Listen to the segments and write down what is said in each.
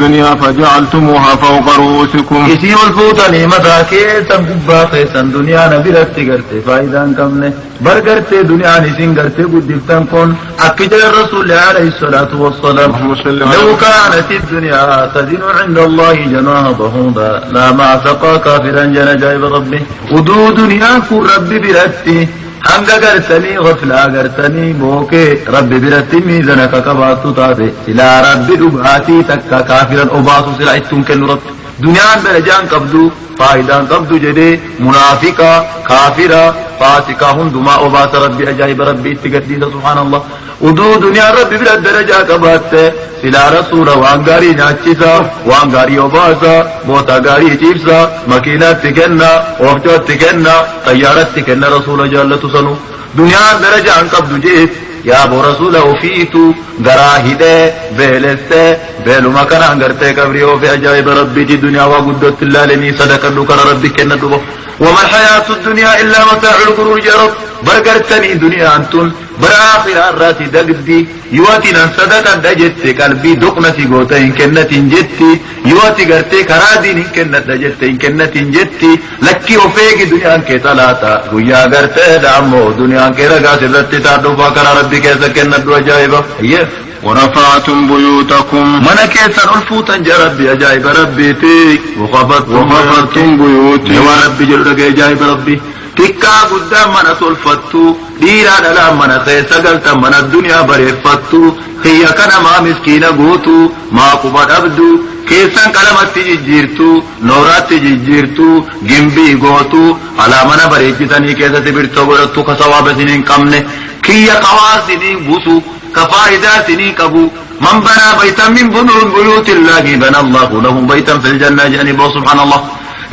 الدنيا فجعلتموها فوق رؤوسكم إسي والفوتني متاكي تنببا خيسا دنيا نبرت قرت فايدان كمنه برقرت دنيا نسين قرت قدفتن كون أكجل الرسول عليه الصلاة والسلام لو كانت الدنيا تزن عند الله جناح ضهودا لا ما سقى كافرا جن جايب ربي ودو دنيا كن ربي برتي hanga gartanii غفلا gartanii bookee rabbi biratti miizana kakabaatu taate silaa rabbi dhugaatii takka kaafiran obaasu silaa ittuun kennu rabbi duniyaan darajaan qabdu faayidaan qabdu jedhee munaafiqa kaafira faasika hundumaa obaasa rabbi ajaa'iba rabbi itti gaddiisa subhaanallah uduu duniyaa rabbi bira darajaa qabaatte silaa rasuula waan gaarii nyaachisa waan gaarii obaasa boota gaarii ciibsa makiinaatti kenna oofjootti kenna xayyaaratti kenna rasuula jaallatu sanu duniyaan darajaan qabdu jeet يا ابو رسول وفيتو غراهده بلسته بلما كان غرتي كبريو في عجائب ربي دي دنيا وقدت الله لني صدق ذكر ربي كندبو وما الحياه الدنيا الا متاع الغرور يا رب برغرتني دنيا انتم براخر الراتي دغدي يواتي صدق دجت قلبي دقنتي غوتين كنتي جتي يواتي غرتي كرادين كنت دجت كنتي جتي لكي وفيك دنيا كثلاثه ويا غرتي دامو دنيا كرغا سلتي تادو فكر ربي كيف كنت وجايبه ورفعتم بيوتكم من كيسر الفوتا ربي أجايب ربي تيك وخفضتم بيوتي وربي جلدك أجايب ربي تكا قدام من سلفتو ديرا دلا من خيسا قلت من الدنيا بريفتو هي كان ما مسكين قوتو ما قبض أبدو كيسان كلمة تجيرتو نورات تجيرتو جنبي قوتو على من بريفتني كيسا تبرتو ورتو كسواب سنين كمني كي قواسنين بوسو كفائدات نيكبو من بنى بيتا من بيوت الله بنى الله لهم بيتا في الجنة جانبه سبحان الله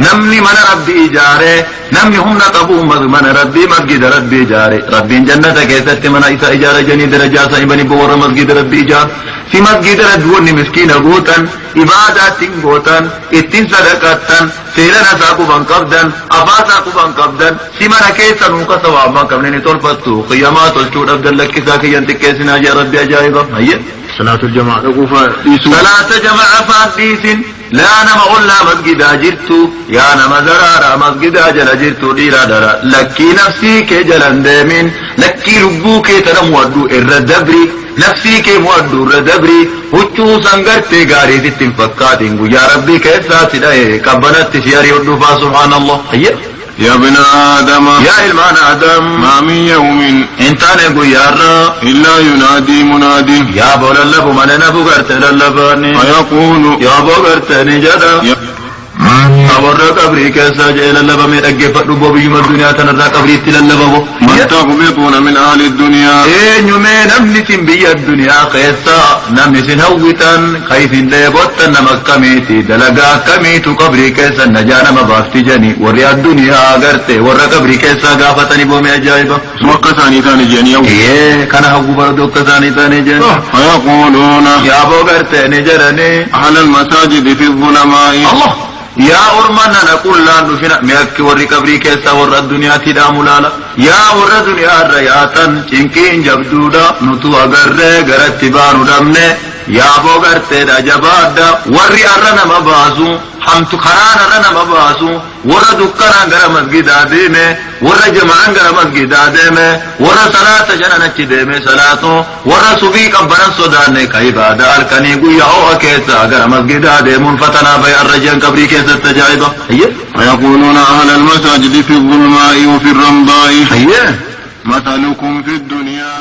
نمني من ربي جاره نمني هم نقبو من ربي مسجد ربي جاره ربي جنة كيست من إيسا إجارة جني درجة سايبني بور مسجد ربي جار في مسجد ردوني مسكين غوتا إبادات غوتا اتن صدقاتا سيرنا ساقو بانقبدا أفاساقو بانقبدا سيمانا كيسا نوكا سوابا كمنين تولفتو قيامات والشود أبدا لك ساكي ينتك كيسنا جا ربي أجائبا هيا صلاة الجماعة صلاة جماعة فاديس لا نما أولا مسجد جرتو يا نما زرارا مسجد جل جرتو ديرا درا لكي نفسي كي جلن ديمين لكي ربو كي تنمودو الردبري نفسي كي مودو الردبري وچو سنگرتي غاري تتن فكاتين يا ربي كيسا سدائي كبنت سياري ودفا سبحان الله هيا يا ابن آدم يا إلمان آدم ما من يوم انتان قيارا إلا ينادي منادي يا بول اللب من نبو قرت للباني فيقول يا بو قرت نجدا أبر قبري كيسا جئل اللب من أجفت ربو بيما الدنيا تنرى قبري تللبو من تغبطون من أهل الدنيا نمي نمنسن بي الدنيا قيسا نمنسن هوتا خيث ليبوتا نمكميتي دلقا كميتو قبري كيسا نجانا مبافتي جني وريا الدنيا أغرتي ورى قبري كيسا غافتني بومي أجايبا وكساني تاني جني كان هو بردو كساني تاني جني فيقولون يا بو قرتي نجرني على المساجد في الظلماء الله يا أرمنا نقول لا نفنا ميك وري قبري كيسا ور الدنيا تدام لالا يا ور الدنيا الرياتا چنكين جبدودا نتو اگر غرت بانو دمنے يا بوغرت دا جبادا وري ارنا مبازو حمت خران ارنا مبازو ور دکنا غر مسجد ادمه ور جماعن غر مسجد ادمه ور صلاه جنن چدمه صلاتو ور صبي قبرن سودان کای بادال کني گویا او کیسا غر مسجد ادمه فتنا بي الرجل قبري كيسا تجايبا هي ويقولون أهل المساجد في الظلماء وفي الرمضاء هي مثلكم في الدنيا